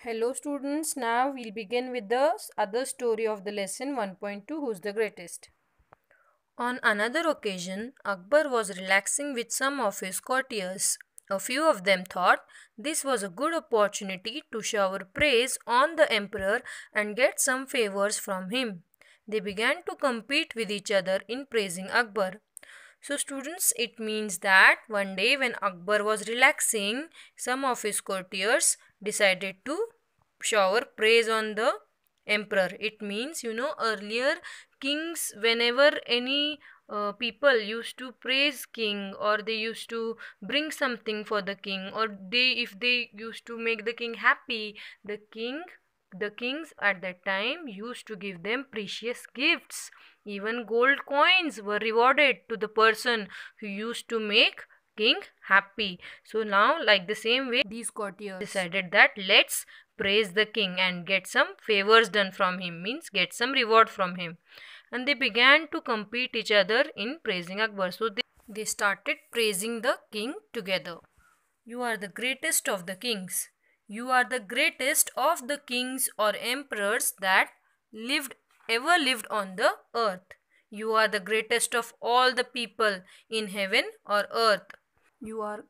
Hello students, now we'll begin with the other story of the lesson 1.2, Who's the Greatest. On another occasion, Akbar was relaxing with some of his courtiers. A few of them thought this was a good opportunity to shower praise on the emperor and get some favors from him. They began to compete with each other in praising Akbar. So, students, it means that one day when Akbar was relaxing, some of his courtiers decided to shower praise on the emperor. It means, earlier kings, whenever any people used to praise king, or they used to bring something for the king, or if they used to make the king happy, the kings at that time used to give them precious gifts. Even gold coins were rewarded to the person who used to make king happy. So now, like the same way, these courtiers decided that let's praise the king and get some favors done from him, means get some reward from him. And they began to compete each other in praising Akbar. So they started praising the king together. You are the greatest of the kings. You are the greatest of the kings or emperors that ever lived on the earth. You are the greatest of all the people in heaven or earth. You are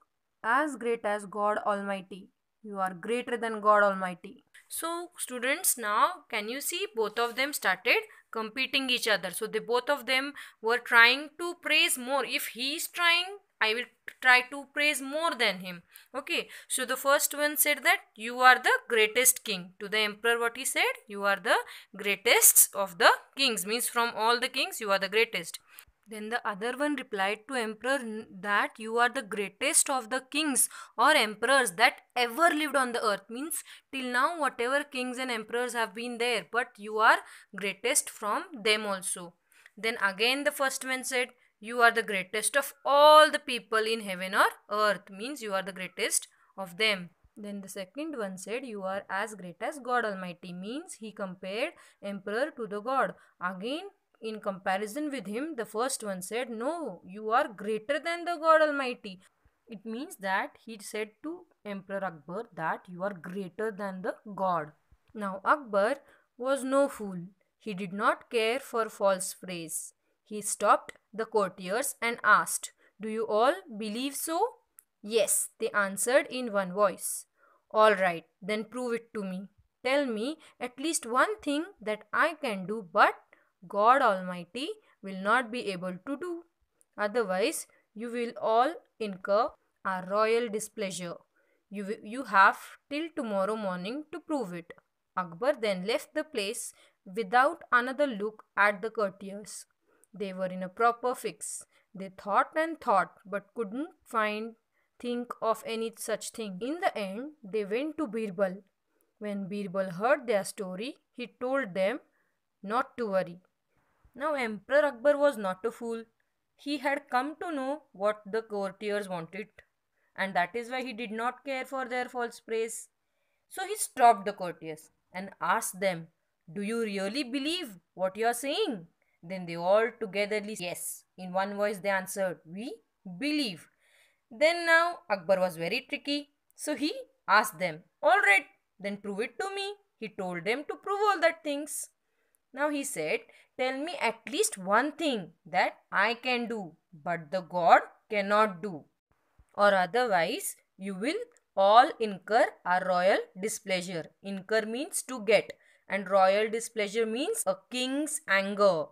as great as God Almighty. You are greater than God Almighty. So, students, now can you see both of them started competing each other? So, they both of them were trying to praise more. If he is trying, I will try to praise more than him. Okay, so the first one said that you are the greatest king. To the emperor, what he said? You are the greatest of the kings, means from all the kings, you are the greatest. Then the other one replied to emperor that you are the greatest of the kings or emperors that ever lived on the earth, means till now whatever kings and emperors have been there, but you are greatest from them also. Then again the first one said you are the greatest of all the people in heaven or earth, means you are the greatest of them. Then the second one said you are as great as God Almighty, means he compared emperor to the God. Again, in comparison with him, the first one said, no, you are greater than the God Almighty. It means that he said to Emperor Akbar that you are greater than the God. Now Akbar was no fool. He did not care for false praise. He stopped the courtiers and asked, do you all believe so? Yes, they answered in one voice. All right, then prove it to me. Tell me at least one thing that I can do, but God Almighty will not be able to do. Otherwise, you will all incur our royal displeasure. You have till tomorrow morning to prove it. Akbar then left the place without another look at the courtiers. They were in a proper fix. They thought and thought but couldn't think of any such thing. In the end, they went to Birbal. When Birbal heard their story, he told them not to worry. Now, Emperor Akbar was not a fool. He had come to know what the courtiers wanted, and that is why he did not care for their false praise. So he stopped the courtiers and asked them, do you really believe what you are saying? Then they all togetherly yes. In one voice they answered, we believe. Then now Akbar was very tricky. So he asked them, alright, then prove it to me. He told them to prove all that things. Now he said, tell me at least one thing that I can do, but the God cannot do. Or otherwise, you will all incur a royal displeasure. Incur means to get, and royal displeasure means a king's anger.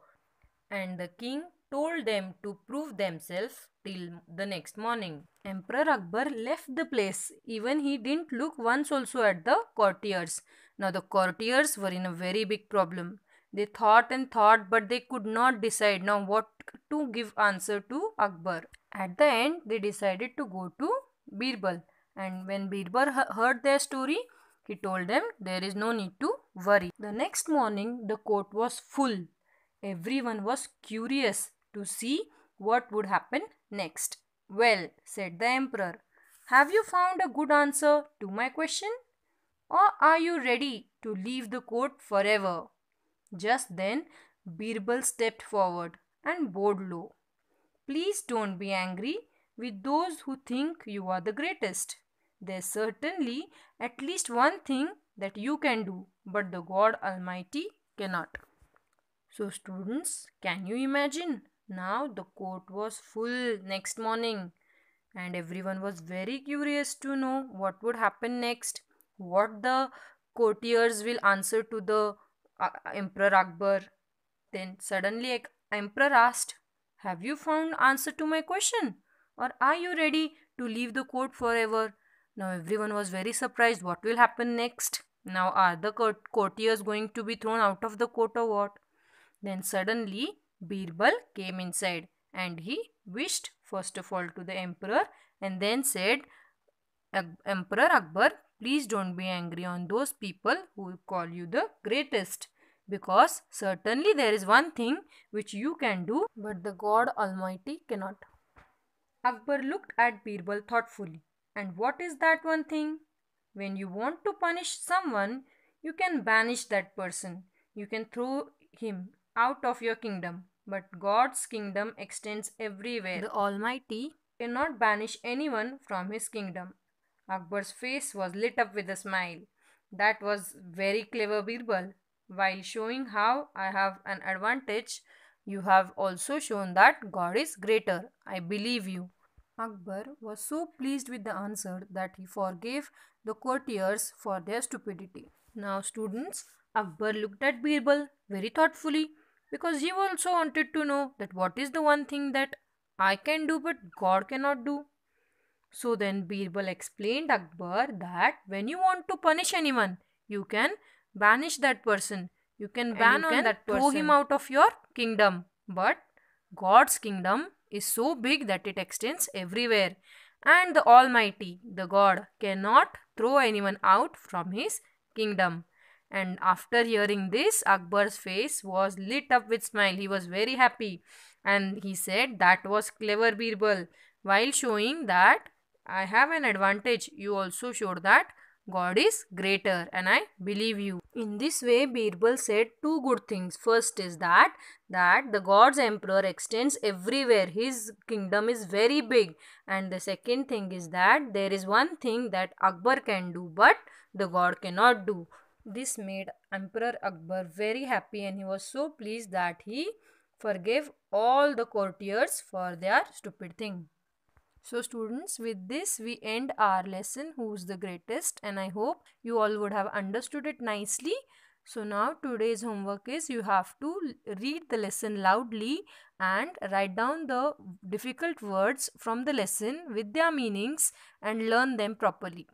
And the king told them to prove themselves till the next morning. Emperor Akbar left the place. Even he didn't look once also at the courtiers. Now the courtiers were in a very big problem. They thought and thought, but they could not decide now what to give answer to Akbar. At the end, they decided to go to Birbal. And when Birbal heard their story, he told them there is no need to worry. The next morning, the court was full. Everyone was curious to see what would happen next. Well, said the emperor, have you found a good answer to my question? Or are you ready to leave the court forever? Just then, Birbal stepped forward and bowed low. Please don't be angry with those who think you are the greatest. There's certainly at least one thing that you can do, but the God Almighty cannot. So, students, can you imagine? Now the court was full next morning, and everyone was very curious to know what would happen next, what the courtiers will answer to the Emperor Akbar. Then suddenly Emperor asked, "Have you found answer to my question? Or are you ready to leave the court forever?" Now everyone was very surprised. What will happen next? Now are the courtiers going to be thrown out of the court or what? Then suddenly Birbal came inside and he wished first of all to the emperor and then said, "Emperor Akbar, please don't be angry on those people who call you the greatest, because certainly there is one thing which you can do, but the God Almighty cannot." Akbar looked at Birbal thoughtfully. "And what is that one thing?" "When you want to punish someone, you can banish that person. You can throw him out of your kingdom. But God's kingdom extends everywhere. The Almighty cannot banish anyone from his kingdom." Akbar's face was lit up with a smile. "That was very clever, Birbal. While showing how I have an advantage, you have also shown that God is greater. I believe you." Akbar was so pleased with the answer that he forgave the courtiers for their stupidity. Now, students, Akbar looked at Birbal very thoughtfully because he also wanted to know that what is the one thing that I can do but God cannot do. So then Birbal explained Akbar that when you want to punish anyone, you can banish that person. You can ban on that person. Throw him out of your kingdom. But God's kingdom is so big that it extends everywhere. And the Almighty, the God, cannot throw anyone out from his kingdom. And after hearing this, Akbar's face was lit up with smile. He was very happy. And he said, "That was clever, Birbal. While showing that I have an advantage, you also showed that God is greater and I believe you." In this way, Birbal said two good things. First is that the God's emperor extends everywhere. His kingdom is very big. And the second thing is that there is one thing that Akbar can do but the God cannot do. This made Emperor Akbar very happy and he was so pleased that he forgave all the courtiers for their stupid thing. So students, with this we end our lesson Who's the Greatest, and I hope you all would have understood it nicely. So now today's homework is you have to read the lesson loudly and write down the difficult words from the lesson with their meanings and learn them properly.